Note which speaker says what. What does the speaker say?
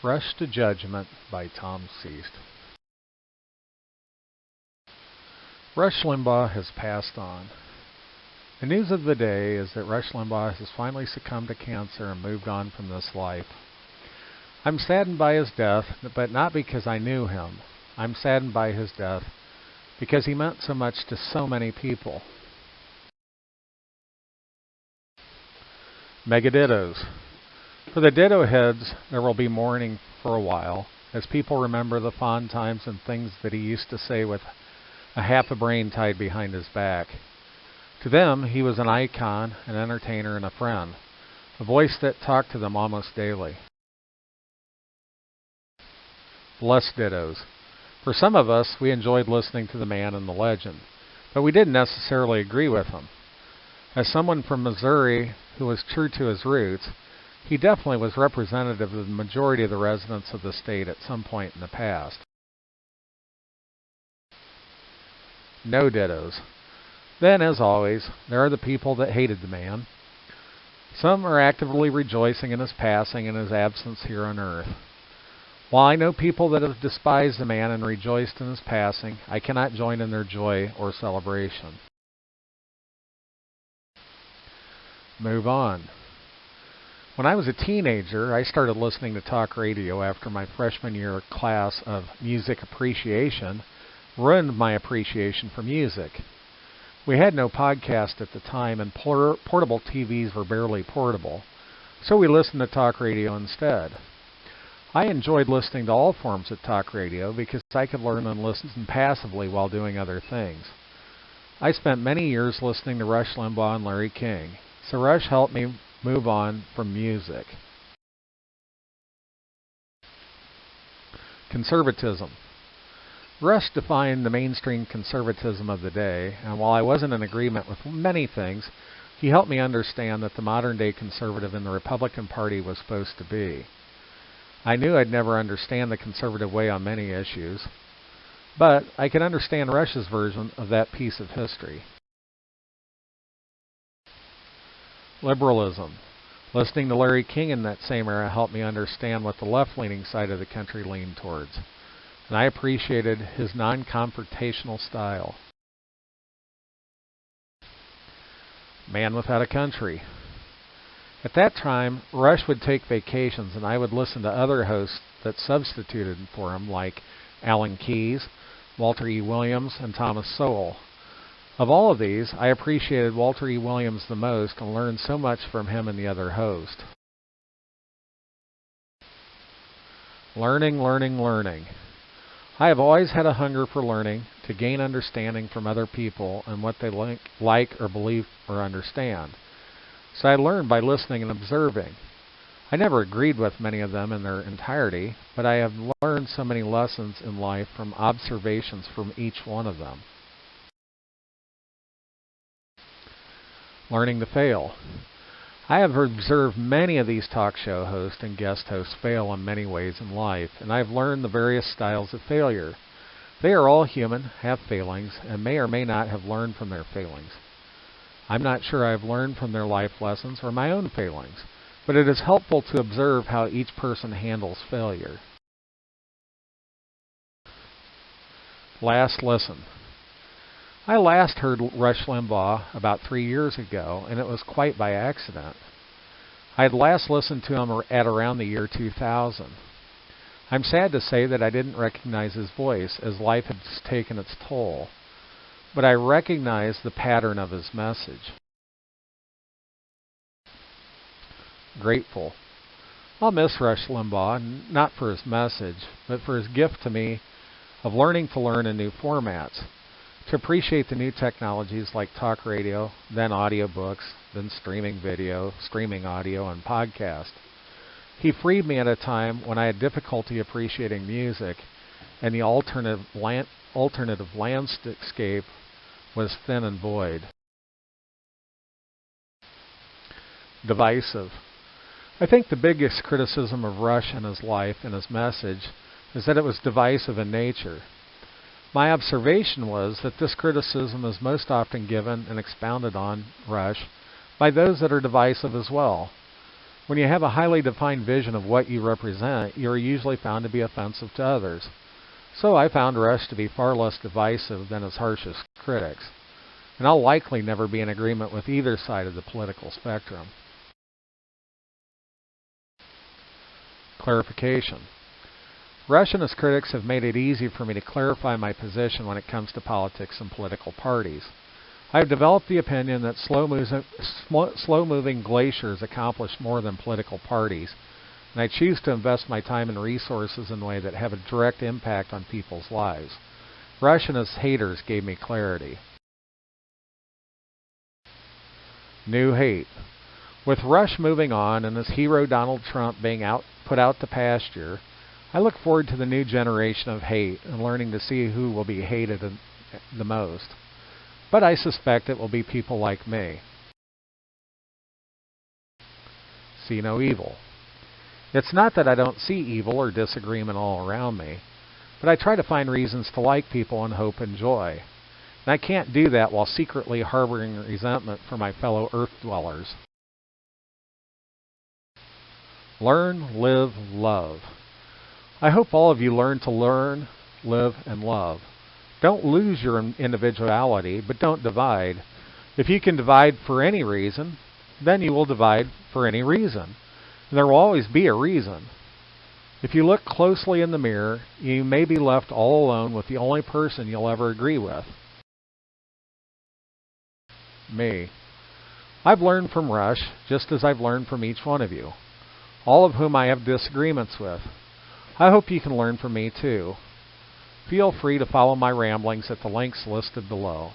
Speaker 1: Rush to Judgment by Tom Seast. Rush Limbaugh has passed on. The news of the day is that Rush Limbaugh has finally succumbed to cancer and moved on from this life. I'm saddened by his death, but not because I knew him. I'm saddened by his death because he meant so much to so many people. Mega dittos. For the ditto heads, there will be mourning for a while, as people remember the fond times and things that he used to say with a half a brain tied behind his back. To them, he was an icon, an entertainer, and a friend, a voice that talked to them almost daily. Less dittos. For some of us, we enjoyed listening to the man and the legend, but we didn't necessarily agree with him. As someone from Missouri who was true to his roots, he definitely was representative of the majority of the residents of the state at some point in the past. No dittos. Then, as always, there are the people that hated the man. Some are actively rejoicing in his passing and his absence here on earth. While I know people that have despised the man and rejoiced in his passing, I cannot join in their joy or celebration. Move on. When I was a teenager, I started listening to talk radio after my freshman year class of music appreciation ruined my appreciation for music. We had no podcast at the time, and portable TVs were barely portable, so we listened to talk radio instead. I enjoyed listening to all forms of talk radio because I could learn and listen passively while doing other things. I spent many years listening to Rush Limbaugh and Larry King, so Rush helped me move on from music. Conservatism. Rush defined the mainstream conservatism of the day, and while I wasn't in agreement with many things, he helped me understand that the modern-day conservative in the Republican Party was supposed to be. I knew I'd never understand the conservative way on many issues, but I could understand Rush's version of that piece of history. Liberalism. Listening to Larry King in that same era helped me understand what the left-leaning side of the country leaned towards, and I appreciated his non-confrontational style. Man without a country. At that time, Rush would take vacations, and I would listen to other hosts that substituted for him, like Alan Keyes, Walter E. Williams, and Thomas Sowell. Of all of these, I appreciated Walter E. Williams the most and learned so much from him and the other host. Learning. I have always had a hunger for learning, to gain understanding from other people and what they like or believe or understand. So I learned by listening and observing. I never agreed with many of them in their entirety, but I have learned so many lessons in life from observations from each one of them. Learning to fail. I have observed many of these talk show hosts and guest hosts fail in many ways in life, and I have learned the various styles of failure. They are all human, have failings, and may or may not have learned from their failings. I'm not sure I have learned from their life lessons or my own failings, but it is helpful to observe how each person handles failure. Last listen. I last heard Rush Limbaugh about 3 years ago, and it was quite by accident. I had last listened to him at around the year 2000. I'm sad to say that I didn't recognize his voice, as life had taken its toll, but I recognized the pattern of his message. Grateful. I'll miss Rush Limbaugh, not for his message, but for his gift to me of learning to learn in new formats, to appreciate the new technologies like talk radio, then audiobooks, then streaming video, streaming audio, and podcast. He freed me at a time when I had difficulty appreciating music, and the alternative landscape was thin and void. Divisive. I think the biggest criticism of Rush and his life and his message is that it was divisive in nature. My observation was that this criticism is most often given and expounded on Rush by those that are divisive as well. When you have a highly defined vision of what you represent, you are usually found to be offensive to others. So I found Rush to be far less divisive than his harshest critics, and I'll likely never be in agreement with either side of the political spectrum. Clarification. Rush and his critics have made it easy for me to clarify my position when it comes to politics and political parties. I have developed the opinion that slow-moving glaciers accomplish more than political parties, and I choose to invest my time and resources in ways that have a direct impact on people's lives. Rush and his haters gave me clarity. New hate. With Rush moving on and his hero Donald Trump being put out to pasture, I look forward to the new generation of hate and learning to see who will be hated the most. But I suspect it will be people like me. See no evil. It's not that I don't see evil or disagreement all around me, but I try to find reasons to like people and hope and joy. And I can't do that while secretly harboring resentment for my fellow Earth dwellers. Learn, live, love. I hope all of you learn to learn, live, and love. Don't lose your individuality, but don't divide. If you can divide for any reason, then you will divide for any reason. And there will always be a reason. If you look closely in the mirror, you may be left all alone with the only person you'll ever agree with. Me. I've learned from Rush, just as I've learned from each one of you, all of whom I have disagreements with. I hope you can learn from me too. Feel free to follow my ramblings at the links listed below.